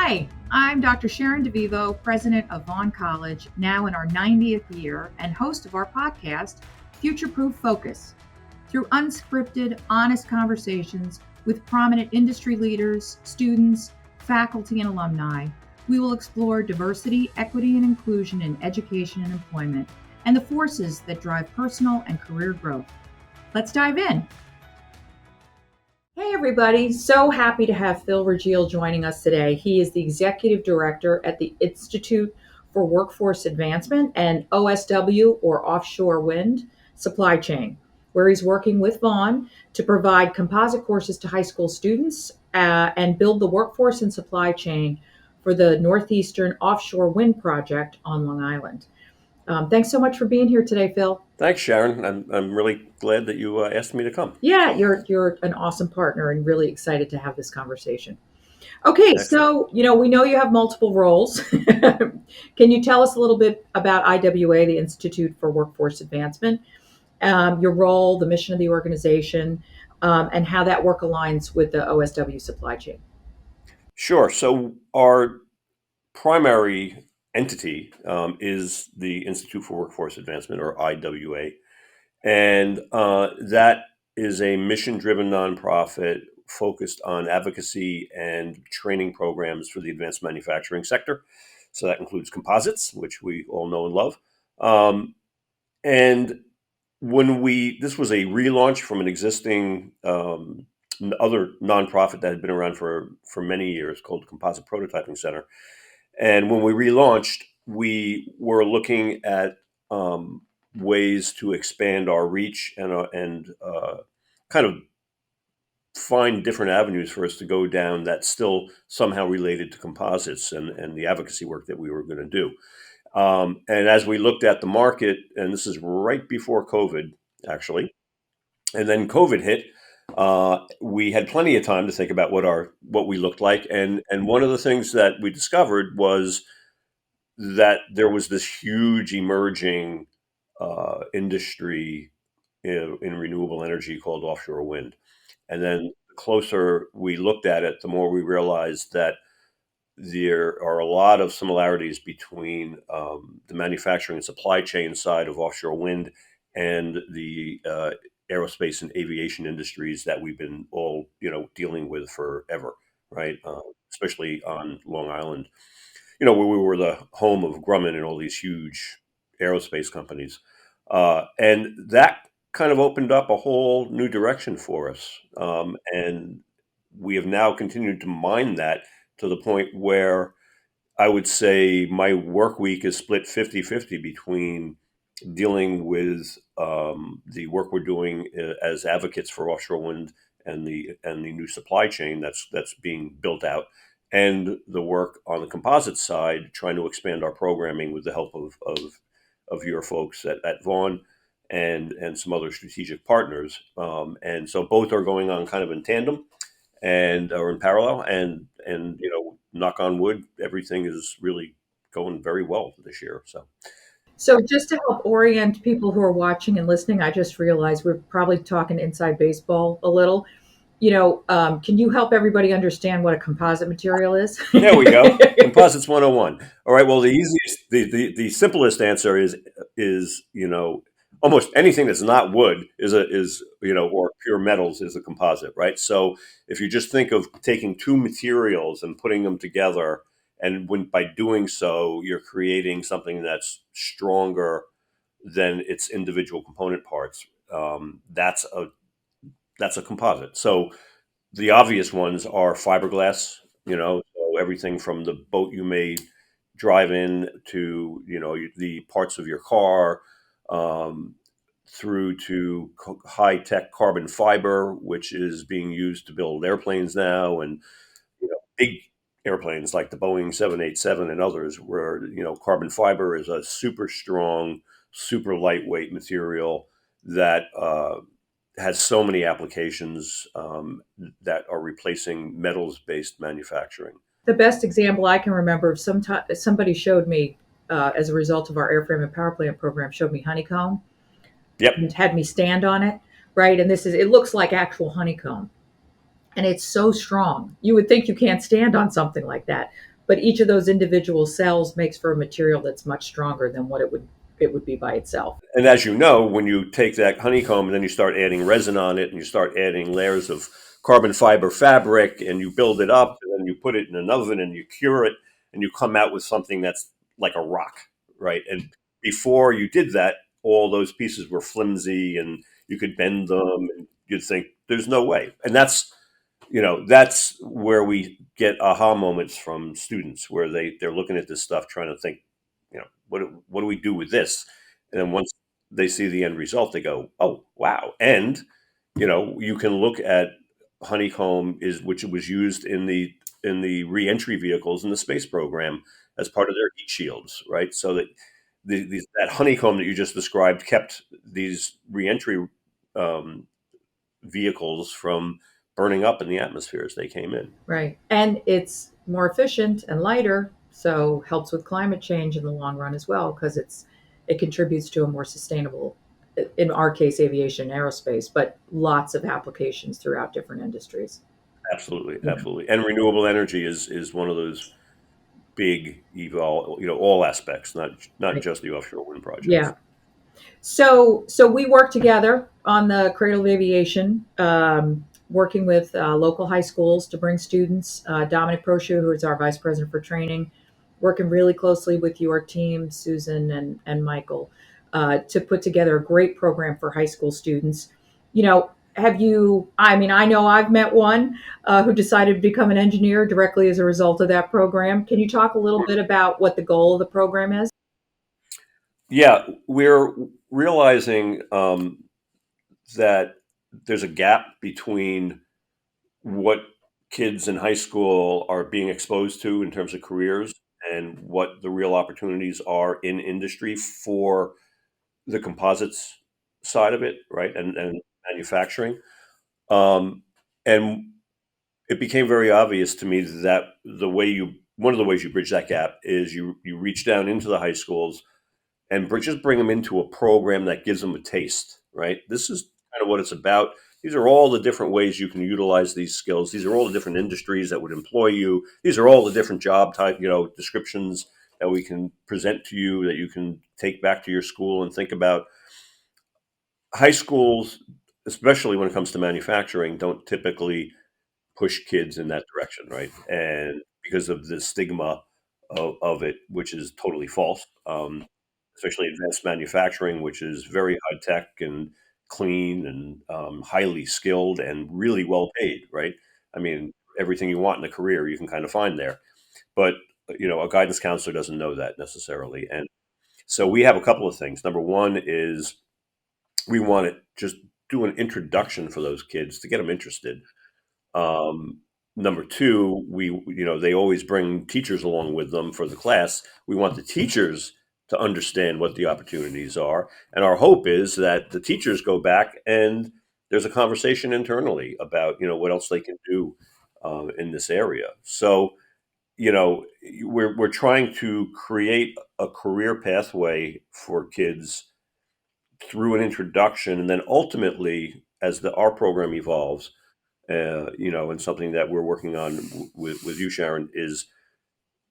Hi, I'm Dr. Sharon DeVivo, president of Vaughn College, now in our 90th year, and host of our podcast, Future Proof Focus. Through unscripted, honest conversations with prominent industry leaders, students, faculty, and alumni, we will explore diversity, equity, and inclusion in education and employment, and the forces that drive personal and career growth. Let's dive in. Hey everybody, so happy to have Phil Rugile joining us today. He is the Executive Director at the Institute for Workforce Advancement and OSW, or Offshore Wind, Supply Chain, where he's working with Vaughn to provide composite courses to high school students and build the workforce and supply chain for the Northeastern Offshore Wind Project on Long Island. Thanks so much for being here today, Phil. Thanks, Sharon. I'm really glad that you asked me to come. Yeah, you're an awesome partner and really excited to have this conversation. Okay, Excellent. so we know you have multiple roles. Can you tell us a little bit about IWA, the Institute for Workforce Advancement, your role, the mission of the organization, and how that work aligns with the OSW supply chain? Sure. So our primary entity is the Institute for Workforce Advancement, or IWA, and that is a mission-driven nonprofit focused on advocacy and training programs for the advanced manufacturing sector. So that includes composites, which we all know and love. And this was a relaunch from an existing other nonprofit that had been around for many years called Composite Prototyping Center. And when we relaunched, we were looking at ways to expand our reach and kind of find different avenues for us to go down that still somehow related to composites and the advocacy work that we were going to do. And as we looked at the market, and this is right before COVID, actually, and then COVID hit, we had plenty of time to think about what we looked like. And one of the things that we discovered was that there was this huge emerging industry in renewable energy called offshore wind. And then the closer we looked at it, the more we realized that there are a lot of similarities between the manufacturing and supply chain side of offshore wind and the aerospace and aviation industries that we've been all dealing with forever, right? Especially on Long Island, where we were the home of Grumman and all these huge aerospace companies, and that kind of opened up a whole new direction for us, and we have now continued to mine that to the point where I would say my work week is split 50-50 between dealing with the work we're doing as advocates for offshore wind and the new supply chain that's being built out, and the work on the composite side, trying to expand our programming with the help of your folks at Vaughn and some other strategic partners. And so both are going on kind of in tandem or in parallel, and knock on wood, everything is really going very well this year. So just to help orient people who are watching and listening, I just realized we're probably talking inside baseball a little. Can you help everybody understand what a composite material is? There we go. Composites 101. All right. Well, the simplest answer is almost anything that's not wood or pure metals is a composite, right? So if you just think of taking two materials and putting them together, and by doing so, you're creating something that's stronger than its individual component parts. That's a composite. So the obvious ones are fiberglass, so everything from the boat you may drive in to, the parts of your car, through to high-tech carbon fiber, which is being used to build airplanes now, and big airplanes like the Boeing 787 and others, where carbon fiber is a super strong, super lightweight material that has so many applications that are replacing metals-based manufacturing. The best example I can remember of somebody showed me, as a result of our airframe and power plant program, showed me honeycomb. Yep. And had me stand on it, right? And it looks like actual honeycomb. And it's so strong. You would think you can't stand on something like that. but each of those individual cells makes for a material that's much stronger than what it would be by itself. And as you know, when you take that honeycomb and then you start adding resin on it and you start adding layers of carbon fiber fabric and you build it up and then you put it in an oven and you cure it and you come out with something that's like a rock, right? And before you did that, all those pieces were flimsy and you could bend them and you'd think there's no way. And that's where we get aha moments from students where they're looking at this stuff trying to think, what do we do with this? And then once they see the end result, they go, "Oh, wow!" And you can look at honeycomb which was used in the reentry vehicles in the space program as part of their heat shields, right? So that that honeycomb that you just described kept these reentry um, vehicles from burning up in the atmosphere as they came in. Right. And it's more efficient and lighter, so helps with climate change in the long run as well, because it contributes to a more sustainable, in our case, aviation and aerospace, but lots of applications throughout different industries. Absolutely, Yeah. absolutely. And renewable energy is one of those big all aspects, not Right. just the offshore wind projects. Yeah. So we work together on the Cradle of Aviation, working with local high schools to bring students. Dominic Prosciu, who is our vice president for training, working really closely with your team, Susan and Michael, to put together a great program for high school students. Have you? I mean, I know I've met one who decided to become an engineer directly as a result of that program. Can you talk a little bit about what the goal of the program is? Yeah, we're realizing that there's a gap between what kids in high school are being exposed to in terms of careers and what the real opportunities are in industry for the composites side of it, right? And manufacturing. Um, and it became very obvious to me that one of the ways you bridge that gap is you reach down into the high schools and just bring them into a program that gives them a taste, right? This is kind of what it's about. These are all the different ways you can utilize these skills. These are all the different industries that would employ you. These are all the different job type, descriptions that we can present to you that you can take back to your school and think about. High schools, especially when it comes to manufacturing, don't typically push kids in that direction, right? And because of the stigma of it, which is totally false, especially advanced manufacturing, which is very high tech and clean and highly skilled and really well paid, right? I mean, everything you want in a career you can kind of find there. But a guidance counselor doesn't know that necessarily, and so we have a couple of things. Number one is we want to just do an introduction for those kids to get them interested. um, Number two, they always bring teachers along with them for the class. We want the teachers to understand what the opportunities are. And our hope is that the teachers go back and there's a conversation internally about, what else they can do in this area. So, we're trying to create a career pathway for kids through an introduction. And then ultimately, as our program evolves, and something that we're working on with you, Sharon, is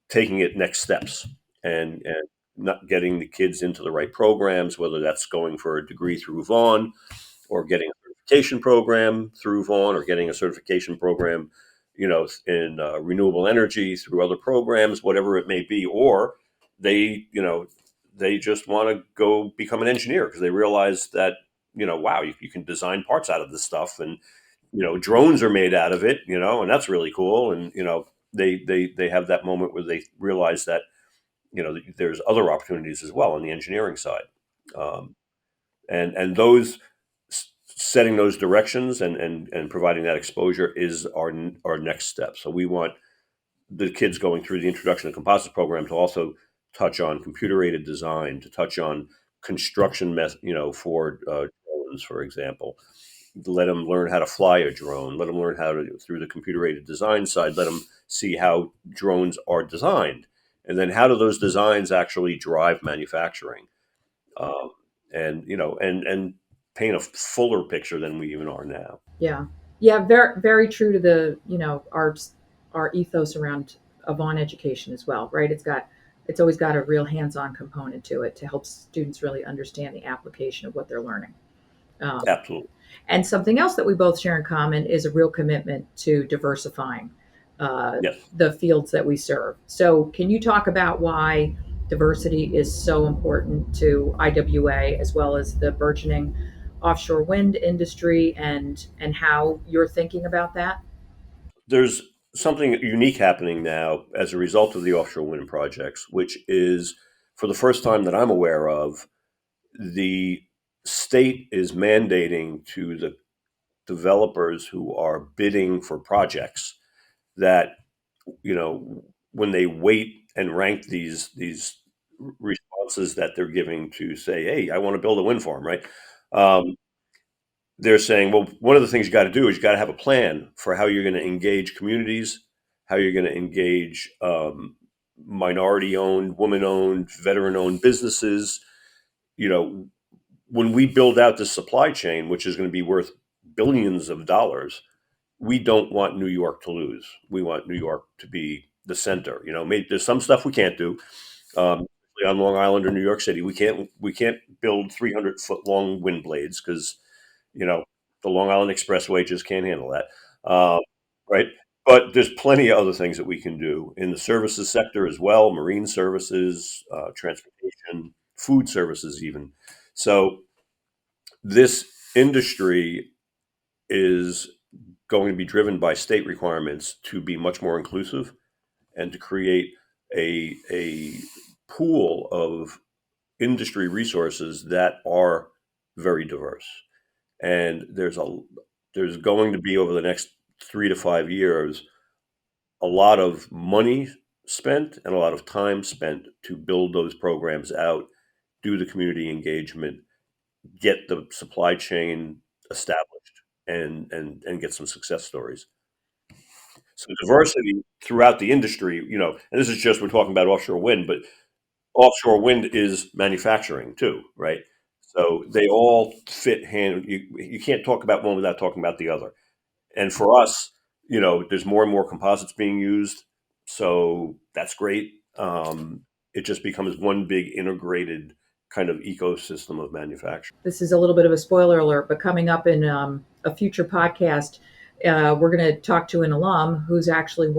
taking it next steps and not getting the kids into the right programs, whether that's going for a degree through Vaughn or getting a certification program through Vaughn or getting a certification program, in renewable energy through other programs, whatever it may be, or they just want to go become an engineer because they realize that, wow, you can design parts out of this stuff and drones are made out of it, and that's really cool. And they have that moment where they realize that there's other opportunities as well on the engineering side, um, and those setting those directions and providing that exposure is our next step. So we want the kids going through the introduction to composites program to also touch on computer aided design, to touch on construction for drones, for example. Let them learn how to fly a drone. Let them learn how to, through the computer aided design side, let them see how drones are designed. And then how do those designs actually drive manufacturing? Um, and paint a fuller picture than we even are now. Yeah, yeah, very very true to the our ethos around a Vaughn education as well, right? It's always got a real hands-on component to it to help students really understand the application of what they're learning. Um, Absolutely. and something else that we both share in common is a real commitment to diversifying Yes. the fields that we serve. So, can you talk about why diversity is so important to IWA as well as the burgeoning offshore wind industry, and how you're thinking about that? There's something unique happening now as a result of the offshore wind projects, which is, for the first time that I'm aware of, the state is mandating to the developers who are bidding for projects that, when they weight and rank these responses that they're giving to say, hey, I want to build a wind farm, right? Um, they're saying, well, one of the things you got to do is you got to have a plan for how you're going to engage communities, how you're going to engage minority owned, woman owned, veteran owned businesses. You know, when we build out this supply chain, which is going to be worth billions of dollars, we don't want New York to lose. We want New York to be the center. Maybe there's some stuff we can't do. Um, on Long Island or New York City, we can't build 300-foot long wind blades because you know the Long Island Expressway just can't handle that, right? But there's plenty of other things that we can do in the services sector as well: marine services, transportation, food services, even. So this industry is going to be driven by state requirements to be much more inclusive and to create a pool of industry resources that are very diverse. And there's going to be, over the next 3 to 5 years, a lot of money spent and a lot of time spent to build those programs out, do the community engagement, get the supply chain established, and get some success stories. So diversity throughout the industry, and this is just, we're talking about offshore wind, but offshore wind is manufacturing too, right? So they all fit hand. You can't talk about one without talking about the other. And for us, there's more and more composites being used, so that's great. It just becomes one big integrated kind of ecosystem of manufacturing. This is a little bit of a spoiler alert, but coming up in a future podcast, we're going to talk to an alum who's actually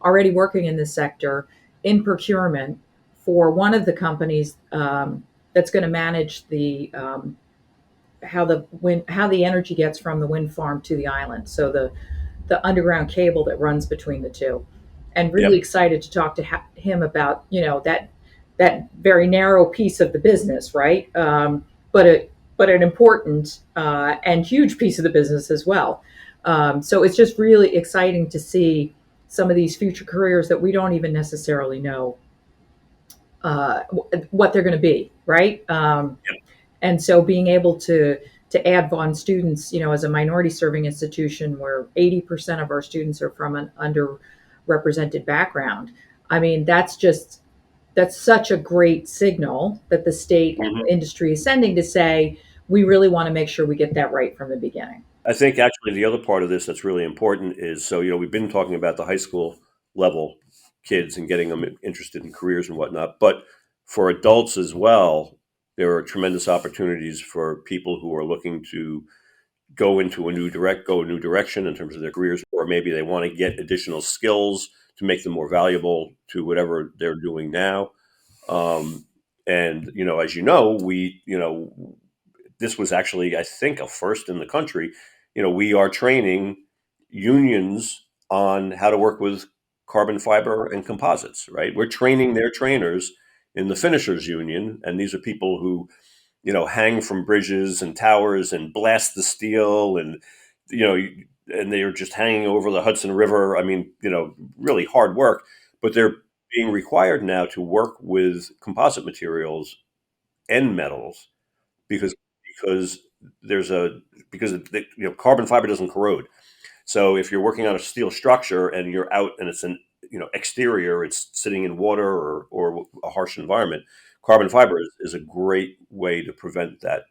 already working in this sector in procurement for one of the companies that's going to manage how the energy gets from the wind farm to the island. So the underground cable that runs between the two, and really Yep. excited to talk to him about that very narrow piece of the business, right? But an important and huge piece of the business as well. So it's just really exciting to see some of these future careers that we don't even necessarily know what they're going to be, right? And so being able to add Vaughn students, as a minority serving institution where 80% of our students are from an underrepresented background, I mean, that's such a great signal that the state and Mhm. the industry is sending to say, we really want to make sure we get that right from the beginning. I think actually the other part of this that's really important is, so we've been talking about the high school level kids and getting them interested in careers and whatnot, but for adults as well, there are tremendous opportunities for people who are looking to go a new direction in terms of their careers, or maybe they want to get additional skills to make them more valuable to whatever they're doing now. Um, and as this was actually, I think, a first in the country. We are training unions on how to work with carbon fiber and composites, right? We're training their trainers in the finishers union, and these are people who hang from bridges and towers and blast the steel, and you know and they are just hanging over the Hudson River. I mean, really hard work, but they're being required now to work with composite materials and metals because because there's a because carbon fiber doesn't corrode. So if you're working on a steel structure and you're out and it's an exterior, it's sitting in water or a harsh environment, carbon fiber is a great way to prevent that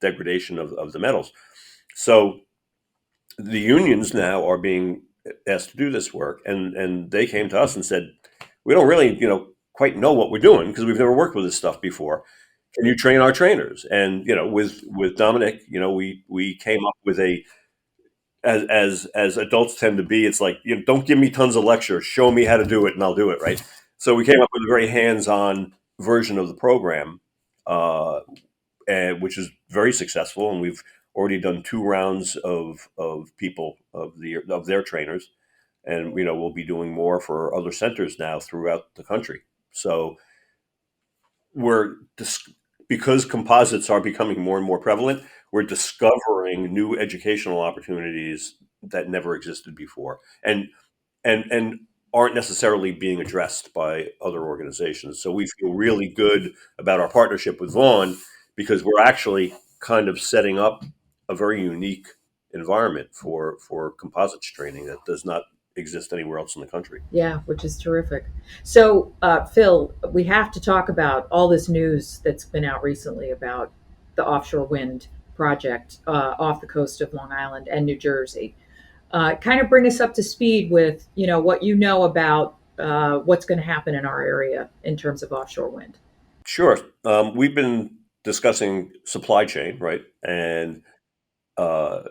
degradation of the metals. So the unions now are being asked to do this work, and they came to us and said, we don't really, quite know what we're doing because we've never worked with this stuff before. Can you train our trainers? And with Dominic, we came up with a as adults tend to be. It's like, don't give me tons of lectures. Show me how to do it, and I'll do it. Right. So we came up with a very hands-on version of the program, uh, which is very successful, and we've already done 2 rounds of people of their trainers, and we'll be doing more for other centers now throughout the country. So we're because composites are becoming more and more prevalent, we're discovering new educational opportunities that never existed before, and aren't necessarily being addressed by other organizations. So we feel really good about our partnership with Vaughn because we're actually kind of setting up a very unique environment for composites training that does not exist anywhere else in the country. Yeah, which is terrific. So, Phil, we have to talk about all this news that's been out recently about the offshore wind project off the coast of Long Island and New Jersey. Kind of bring us up to speed with what you know about what's going to happen in our area in terms of offshore wind. Sure. We've been discussing supply chain, right? And uh,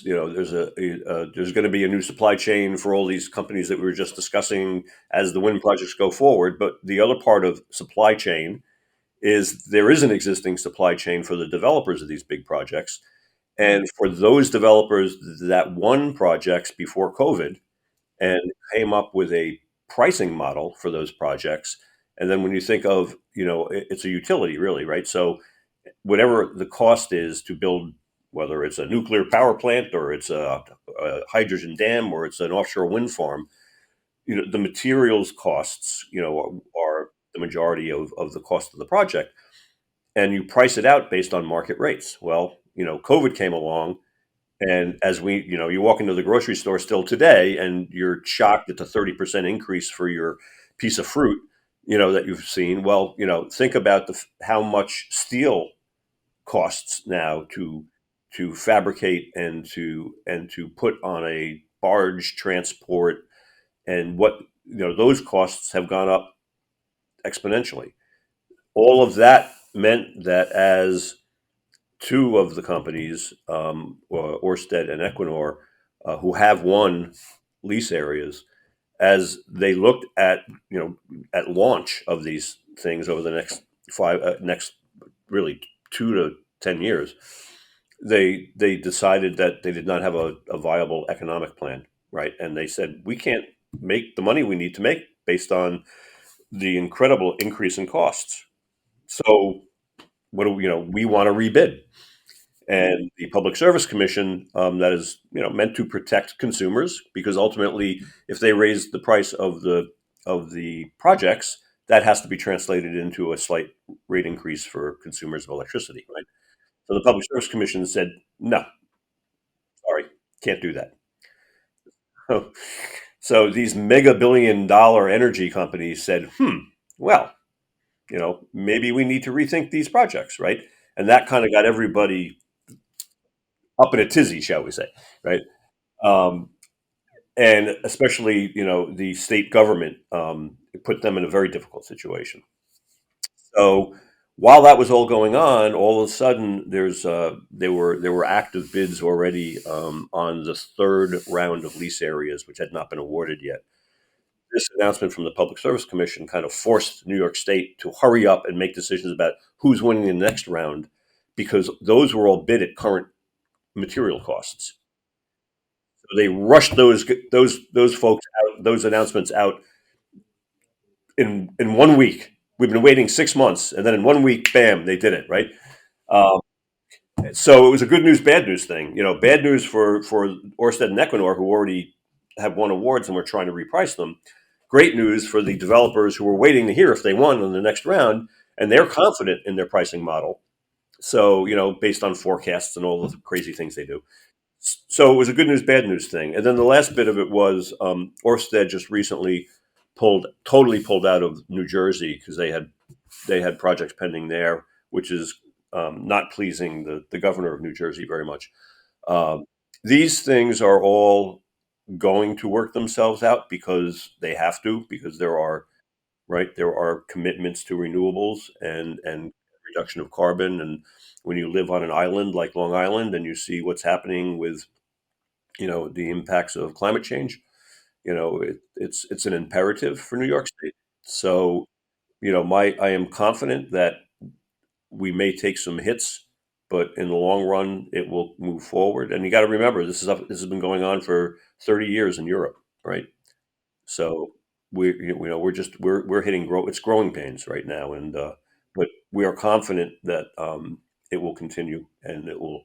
there's going to be a new supply chain for all these companies that we were just discussing as the wind projects go forward. But the other part of supply chain is there is an existing supply chain for the developers of these big projects, and for those developers that won projects before COVID and came up with a pricing model for those projects. And then when you think of, it's a utility really, right? So whatever the cost is to build, whether it's a nuclear power plant or it's a hydrogen dam or it's an offshore wind farm, the materials costs, are the majority of the cost of the project. And you price it out based on market rates. Well, COVID came along, and as you walk into the grocery store still today, and you're shocked at the 30% increase for your piece of fruit, that you've seen. Well, think about how much steel costs now to fabricate and to put on a barge transport, and what those costs have gone up exponentially. All of that meant that as two of the companies, Orsted and Equinor, who have won lease areas, as they looked at launch of these things over the next really 2 to 10 years, they decided that they did not have a viable economic plan, right? And they said, we can't make the money we need to make based on the incredible increase in costs. So what do we want to rebid? And the Public Service Commission, that is meant to protect consumers, because ultimately, if they raise the price of the projects, that has to be translated into a slight rate increase for consumers of electricity, right? So the Public Service Commission said, no, sorry, can't do that. So these mega billion-dollar energy companies said, well, maybe we need to rethink these projects, right? And that kind of got everybody up in a tizzy, shall we say, right? Um, and especially, the state government, it put them in a very difficult situation. So while that was all going on, all of a sudden there were active bids already, on the third round of lease areas, which had not been awarded yet. This announcement from the Public Service Commission kind of forced New York State to hurry up and make decisions about who's winning the next round, because those were all bid at current material costs. So they rushed those folks out, those announcements out in 1 week. We've been waiting 6 months, and then in 1 week, bam, they did it, right? Um, so it was a good news, bad news thing. Bad news for Orsted and Equinor, who already have won awards and we're trying to reprice them. Great news for the developers who were waiting to hear if they won in the next round, and they're confident in their pricing model. So based on forecasts and all the crazy things they do. So it was a good news, bad news thing. And then the last bit of it was, Orsted just recently totally pulled out of New Jersey because they had projects pending there, which is, not pleasing the governor of New Jersey very much. Um, these things are all going to work themselves out because they have to, because there are commitments to renewables and reduction of carbon. And when you live on an island like Long Island and you see what's happening with, the impacts of climate change, it's an imperative for New York State. So, I am confident that we may take some hits, but in the long run, it will move forward. And you got to remember, this has been going on for 30 years in Europe, right? So we're hitting it's growing pains right now, and but we are confident that it will continue and it will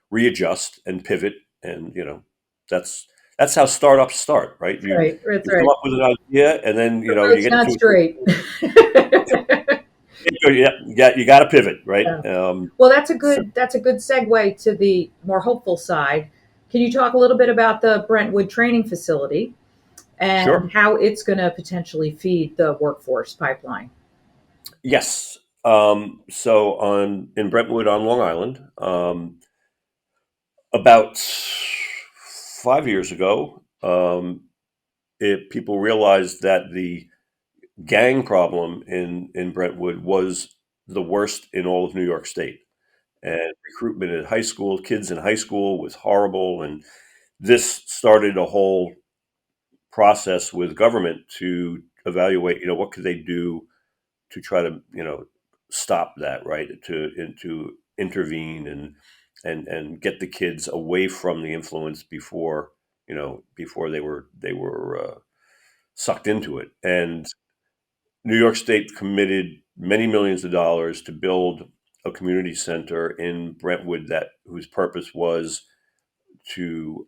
readjust and pivot, and that's that's how startups start, right? Right. That's You come right. up with an idea, and then The you road's get not into straight. yeah, you got to pivot, right? Yeah. Well, that's a good segue to the more hopeful side. Can you talk a little bit about the Brentwood training facility and Sure. how it's going to potentially feed the workforce pipeline? Yes. So on in Brentwood on Long Island, about 5 years ago, people realized that the gang problem in Brentwood was the worst in all of New York State. And recruitment at high school, kids in high school was horrible. And this started a whole process with government to evaluate, what could they do to try to, stop that, right? To intervene and get the kids away from the influence before they were sucked into it. And New York State committed many millions of dollars to build a community center in Brentwood that whose purpose was to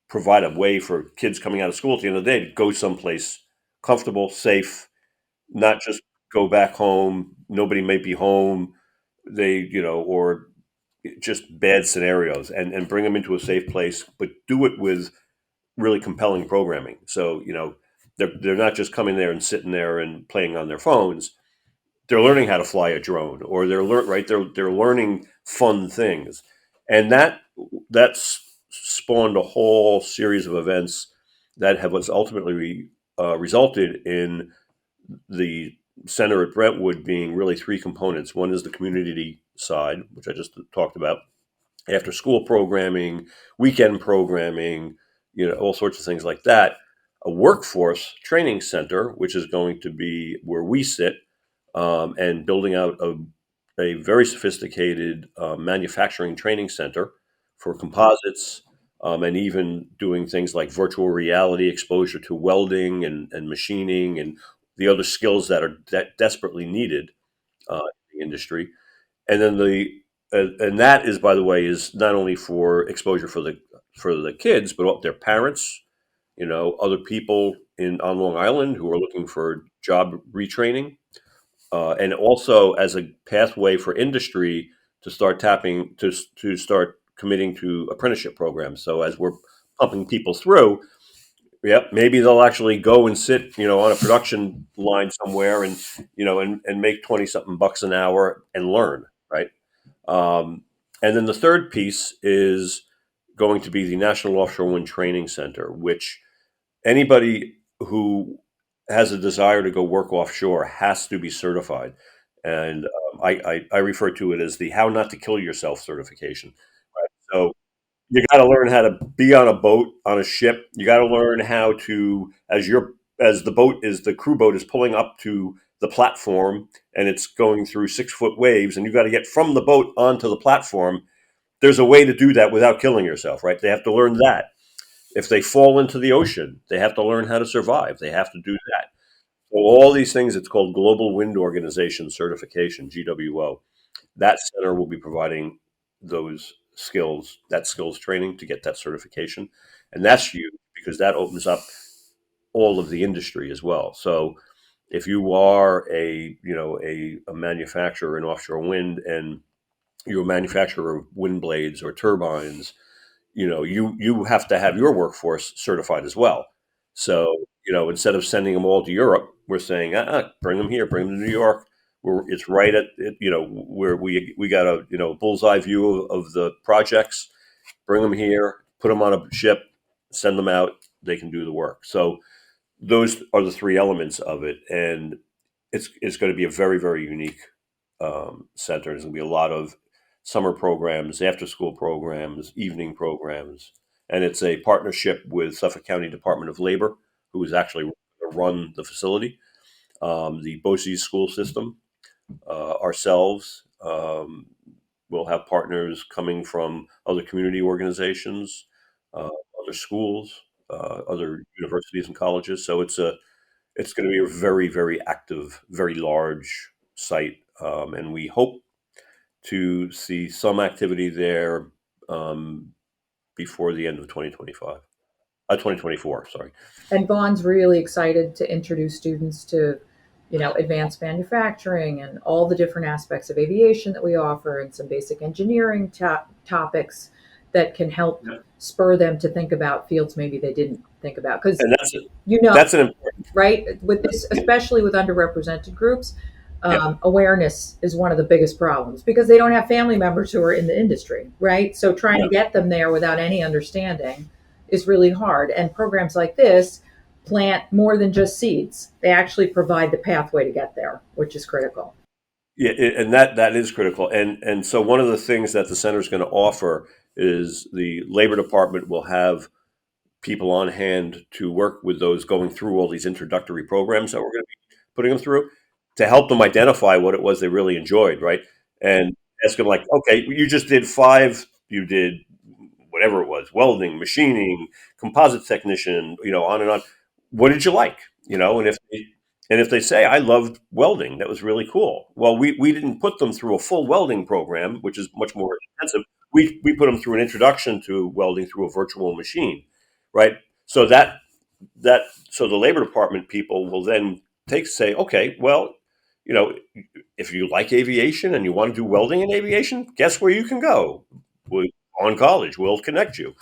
provide a way for kids coming out of school at the end of the day to go someplace comfortable, safe, not just go back home. Nobody may be home. Or just bad scenarios, and bring them into a safe place, but do it with really compelling programming. So, they're not just coming there and sitting there and playing on their phones. They're learning how to fly a drone, or they're learning fun things, and that's spawned a whole series of events that have what's ultimately resulted in the center at Brentwood being really three components. One is the community side, which I just talked about, after school programming, weekend programming, all sorts of things like that. A workforce training center, which is going to be where we sit, and building out a very sophisticated manufacturing training center for composites, and even doing things like virtual reality exposure to welding and machining and the other skills that are desperately needed in the industry. And then and that is, by the way, is not only for exposure for the kids, but their parents, other people in on Long Island who are looking for job retraining, and also as a pathway for industry to start tapping to start committing to apprenticeship programs. So as we're pumping people through, yep, maybe they'll actually go and sit, on a production line somewhere, and make 20 something bucks an hour and learn, right? Um, and then the third piece is going to be the National Offshore Wind Training Center, which anybody who has a desire to go work offshore has to be certified. And I refer to it as the How Not to Kill Yourself certification. Right? So you got to learn how to be on a boat, on a ship. You got to learn how to, as the crew boat is pulling up to the platform and it's going through 6 foot waves, and you got to get from the boat onto the platform. There's a way to do that without killing yourself, right? They have to learn that. If they fall into the ocean, they have to learn how to survive. They have to do that. So all these things, it's called Global Wind Organization Certification, GWO. That center will be providing that skills training to get that certification. And that's huge because that opens up all of the industry as well. So if you are a manufacturer in offshore wind, and you're a manufacturer of wind blades or turbines, you have to have your workforce certified as well. So, instead of sending them all to Europe, we're saying, bring them here, bring them to New York. It's right at it, where we got a bullseye view of the projects. Bring them here, put them on a ship, send them out, they can do the work. So those are the three elements of it, and it's going to be a very, very unique center. There's going to be a lot of summer programs, after school programs, evening programs, and it's a partnership with Suffolk County Department of Labor, who is actually going to run the facility, the BOCES school system, ourselves. We'll have partners coming from other community organizations, other schools, other universities and colleges. So it's going to be a very, very active, very large site, and we hope to see some activity there um, before the end of 2025. 2024, sorry. And Vaughn's really excited to introduce students to, advanced manufacturing and all the different aspects of aviation that we offer, and some basic engineering topics that can help Yeah. spur them to think about fields maybe they didn't think about. Because, And that's an important. right, with this, especially with underrepresented groups, Yeah. awareness is one of the biggest problems, because they don't have family members who are in the industry, right? So trying Yeah. to get them there without any understanding is really hard. And programs like this plant more than just seeds. They actually provide the pathway to get there, which is critical. Yeah, and that is critical. And so one of the things that the center is going to offer is the labor department will have people on hand to work with those going through all these introductory programs that we're going to be putting them through, to help them identify what it was they really enjoyed, right? And ask them, like, okay, you just did five, you did whatever it was, welding, machining, composite technician, on and on. What did you like? And if they say, I loved welding, that was really cool. Well, we didn't put them through a full welding program, which is much more intensive. We put them through an introduction to welding through a virtual machine, right? So that so the labor department people will then say, okay, well, you know, if you like aviation and you want to do welding in aviation, guess where you can go? On college, we'll connect you.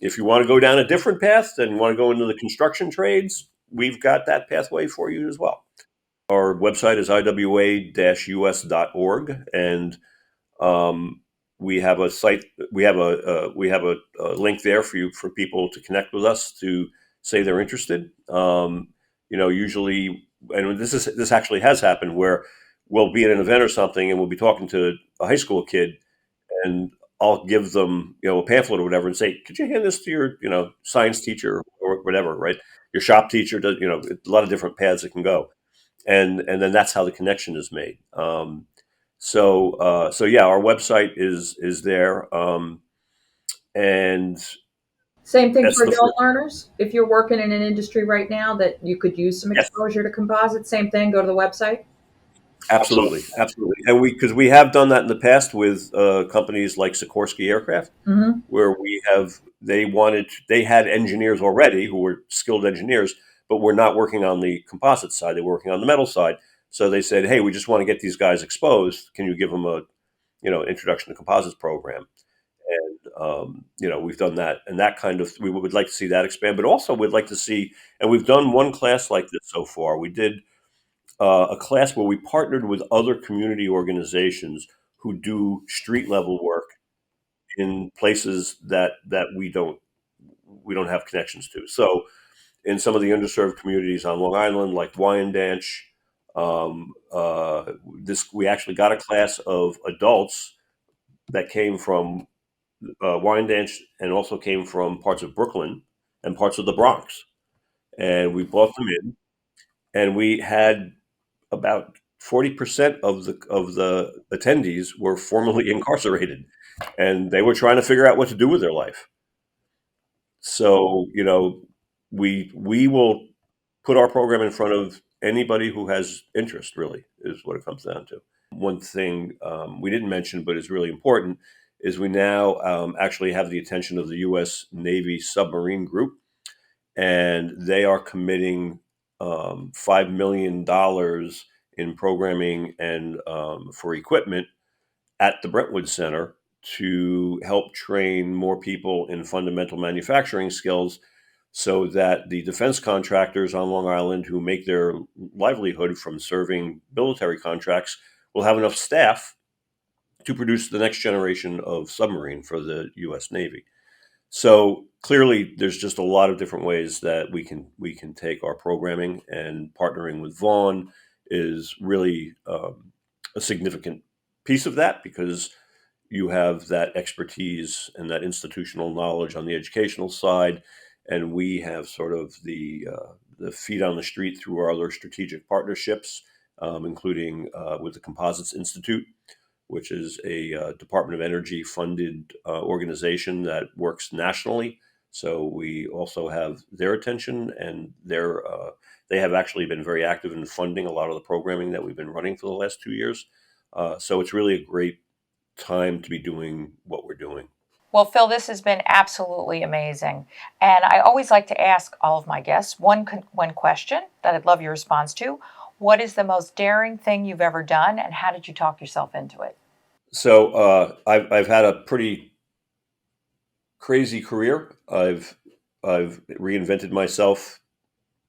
If you want to go down a different path and you want to go into the construction trades, we've got that pathway for you as well. Our website is iwa-us.org, and um, we have a site. We have a link there for people to connect with us, to say they're interested. Usually, and this actually has happened, where we'll be at an event or something, and we'll be talking to a high school kid, and I'll give them, a pamphlet or whatever, and say, "Could you hand this to your, science teacher or whatever, right? Your shop teacher does, a lot of different paths it can go." And then that's how the connection is made. So yeah, our website is there, and Same thing that's for the adult first. learners. If you're working in an industry right now that you could use some Yes, exposure to composites, same thing, go to the website. absolutely, absolutely, and because we have done that in the past with companies like Sikorsky Aircraft, Mm-hmm. where they had engineers already who were skilled engineers, but were not working on the composite side; they were working on the metal side. So they said, "Hey, we just want to get these guys exposed. Can you give them a introduction to composites program?" And we've done that, and that kind of, we would like to see that expand, but also we'd like to see, and we've done one class like this so far. We did a class where we partnered with other community organizations who do street level work in places that we don't have connections to. So in some of the underserved communities on Long Island, like Wyandanch, this we actually got a class of adults that came from Wyandanch, and also came from parts of Brooklyn and parts of the Bronx. And we brought them in, and we had about 40% of the attendees were formerly incarcerated, and they were trying to figure out what to do with their life. So we will put our program in front of anybody who has interest. Really, is what it comes down to. One thing we didn't mention, but is really important, is we now actually have the attention of the U.S. Navy submarine group, and they are committing $5 million in programming and for equipment at the Brentwood Center, to help train more people in fundamental manufacturing skills, so that the defense contractors on Long Island who make their livelihood from serving military contracts will have enough staff to produce the next generation of submarine for the U.S. Navy. So clearly, there's just a lot of different ways that we can take our programming, and partnering with Vaughn is really a significant piece of that, because you have that expertise and that institutional knowledge on the educational side, and we have sort of the feet on the street through our other strategic partnerships, including with the Composites Institute, which is a Department of Energy funded organization that works nationally. So we also have their attention, and they have actually been very active in funding a lot of the programming that we've been running for the last 2 years. So it's really a great time to be doing what we're doing. Well, Phil, this has been absolutely amazing. And I always like to ask all of my guests one question that I'd love your response to. What is the most daring thing you've ever done, and how did you talk yourself into it? So I've had a pretty crazy career. I've reinvented myself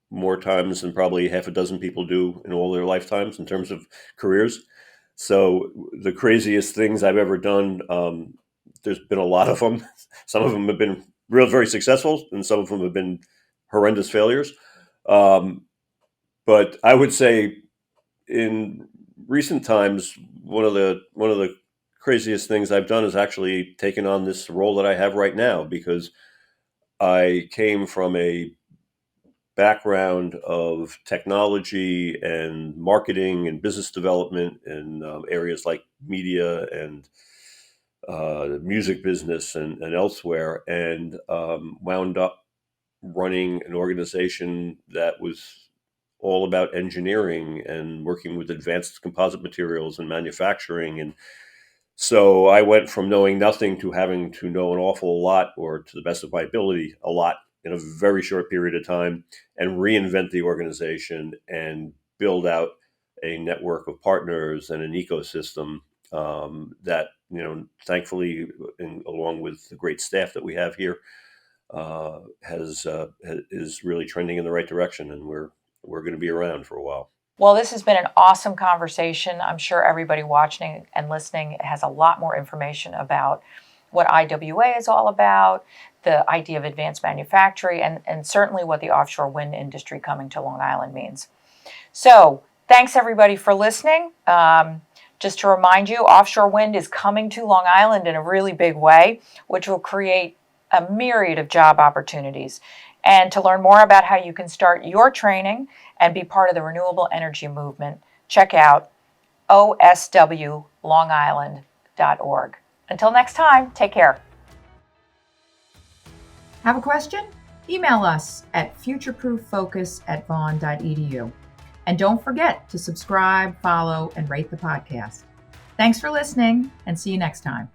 more times than probably half a dozen people do in all their lifetimes in terms of careers. So the craziest things I've ever done, there's been a lot of them. Some of them have been very successful, and some of them have been horrendous failures. Um, but I would say in recent times, one of the craziest things I've done is actually taken on this role that I have right now, because I came from a background of technology and marketing and business development in areas like media and the music business and elsewhere, and wound up running an organization that was all about engineering and working with advanced composite materials and manufacturing. And so I went from knowing nothing to having to know an awful lot, or to the best of my ability, a lot, in a very short period of time, and reinvent the organization and build out a network of partners and an ecosystem that, thankfully, along with the great staff that we have here, has is really trending in the right direction, and we're going to be around for a while. Well, this has been an awesome conversation. I'm sure everybody watching and listening has a lot more information about what IWA is all about, the idea of advanced manufacturing, and certainly what the offshore wind industry coming to Long Island means. So, thanks everybody for listening. Just to remind you, offshore wind is coming to Long Island in a really big way, which will create a myriad of job opportunities. And to learn more about how you can start your training and be part of the renewable energy movement, check out oswlongisland.org. Until next time, take care. Have a question? Email us at futureprooffocus@vaughn.edu. And don't forget to subscribe, follow, and rate the podcast. Thanks for listening, and see you next time.